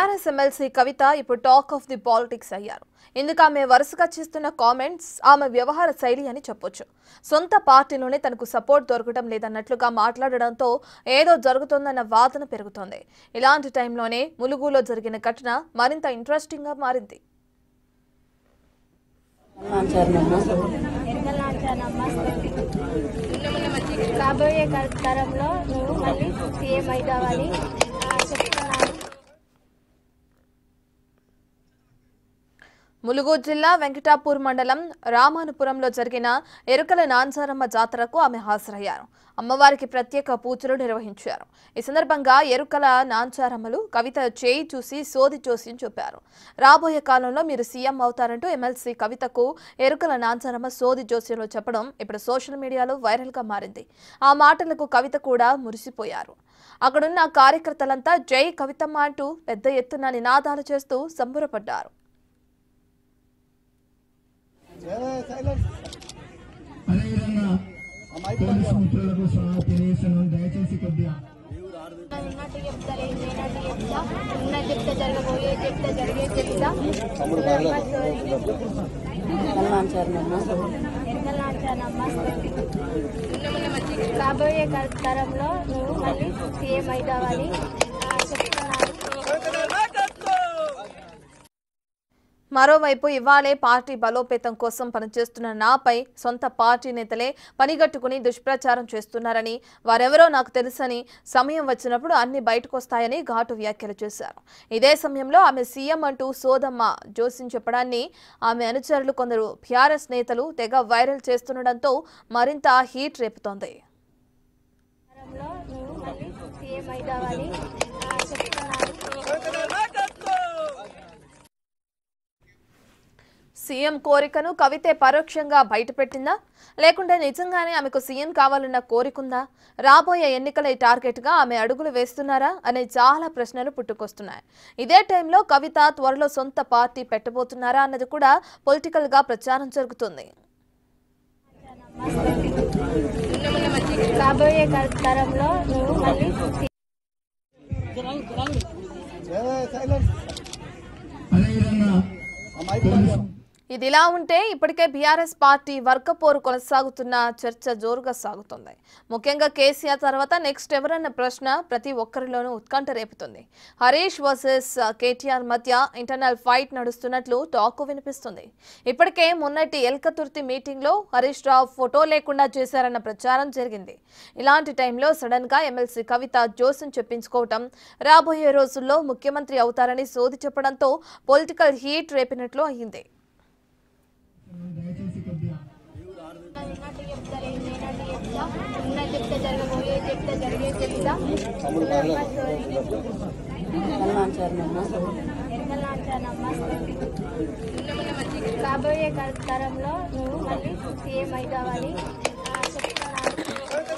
TRS MLC కవిత ఇప్పుడు talk of the politics అయ్యారు. ఇందుకు ఆమె వరుసగా చేస్తున్న కామెంట్స్ ఆమె వ్యవహార శైలి అని చెప్పొచ్చు. సొంత పార్టీలోనే తనకు సపోర్ట్ దొరకడం లేదన్నట్లుగా మాట్లాడడంతో ఏదో జరుగుతోందన్న వాదన పెరుగుతోంది. ఇలాంటి టైంలోనే ములుగులో జరిగిన ఘటన మరింత ఇంట్రెస్టింగ్ గా మారింది. కాబోయే తరంలో నువ్వు మళ్ళీ సీఎం అవుతావని చెప్తున్నాను. ములుగు జిల్లా వెంకటాపూర్ మండలం రామానుపురంలో జరిగిన ఎరుకల నాంచారమ్మ జాతరకు ఆమె హాజరయ్యారు. అమ్మవారికి ప్రత్యేక పూజలు నిర్వహించారు. ఈ సందర్భంగా ఎరుకల నాంచారమ్మలు కవిత చేయి చూసి సోది జోస్యం చెప్పారు. రాబోయే కాలంలో మీరు సీఎం అవుతారంటూ ఎమ్మెల్సీ కవితకు ఎరుకల నాంచారమ్మ సోది జోస్యంలో చెప్పడం ఇప్పుడు సోషల్ మీడియాలో వైరల్ గా మారింది. ఆ మాటలకు కవిత కూడా మురిసిపోయారు. అక్కడున్న కార్యకర్తలంతా జై కవితమ్మ అంటూ పెద్ద ఎత్తున నినాదాలు చేస్తూ సంబరపడ్డారు. కాబోయే తరంలో నువ్వు మళ్ళీ సీఎం అవుతావని చెప్తున్నాను. మరోవైపు ఇవాళే పార్టీ బలోపేతం కోసం పనిచేస్తున్న నాపై సొంత పార్టీ నేతలే పనిగట్టుకుని దుష్ప్రచారం చేస్తున్నారని, వారెవరో నాకు తెలుసని, సమయం వచ్చినప్పుడు అన్ని బయటకొస్తాయని ఘాటు వ్యాఖ్యలు చేశారు. ఇదే సమయంలో ఆమె సీఎం అంటూ సోదమ్మ జోస్యం చెప్పడాన్ని ఆమె అనుచరులు కొందరు టీఆర్ఎస్ నేతలు తెగ వైరల్ చేస్తుండటంతో మరింత హీట్ రేపుతోంది. సీఎం కోరికను కవితే పరోక్షంగా బయటపెట్టిందా, లేకుంటే నిజంగానే ఆమెకు సీఎం కావాలన్న కోరికుందా, రాబోయే ఎన్నికల టార్గెట్గా ఆమె అడుగులు వేస్తున్నారా అనే చాలా ప్రశ్నలు పుట్టుకొస్తున్నాయి. ఇదే టైంలో కవిత త్వరలో సొంత పార్టీ పెట్టబోతున్నారా అన్నది కూడా పొలిటికల్ గా ప్రచారం జరుగుతుంది. కాబోయే తరంలో నువ్వు మళ్ళీ ఇదిలా ఉంటే ఇప్పటికే బీఆర్ఎస్ పార్టీ వర్గపోరు కొనసాగుతున్న చర్చ జోరుగా సాగుతుంది. ముఖ్యంగా కేసీఆర్ తర్వాత నెక్స్ట్ ఎవరన్న ప్రశ్న ప్రతి ఒక్కరిలోనూ ఉత్కంఠ రేపుతుంది. హరీష్ వర్సెస్ కేటీఆర్ మధ్య ఇంటర్నల్ ఫైట్ నడుస్తున్నట్లు టాక్ వినిపిస్తుంది. ఇప్పటికే మొన్నటి ఎల్కతుర్తి మీటింగ్ లో హరీష్ రావు ఫోటో లేకుండా చేశారన్న ప్రచారం జరిగింది. ఇలాంటి టైంలో సడన్ గా ఎమ్మెల్సీ కవిత జోస్యం చెప్పించుకోవటం, రాబోయే రోజుల్లో ముఖ్యమంత్రి అవుతారని సోది చెప్పడంతో పొలిటికల్ హీట్ రేపినట్లు అయింది. కాబోయే తరంలో నువ్వు మళ్ళీ సీఎం అవుతావని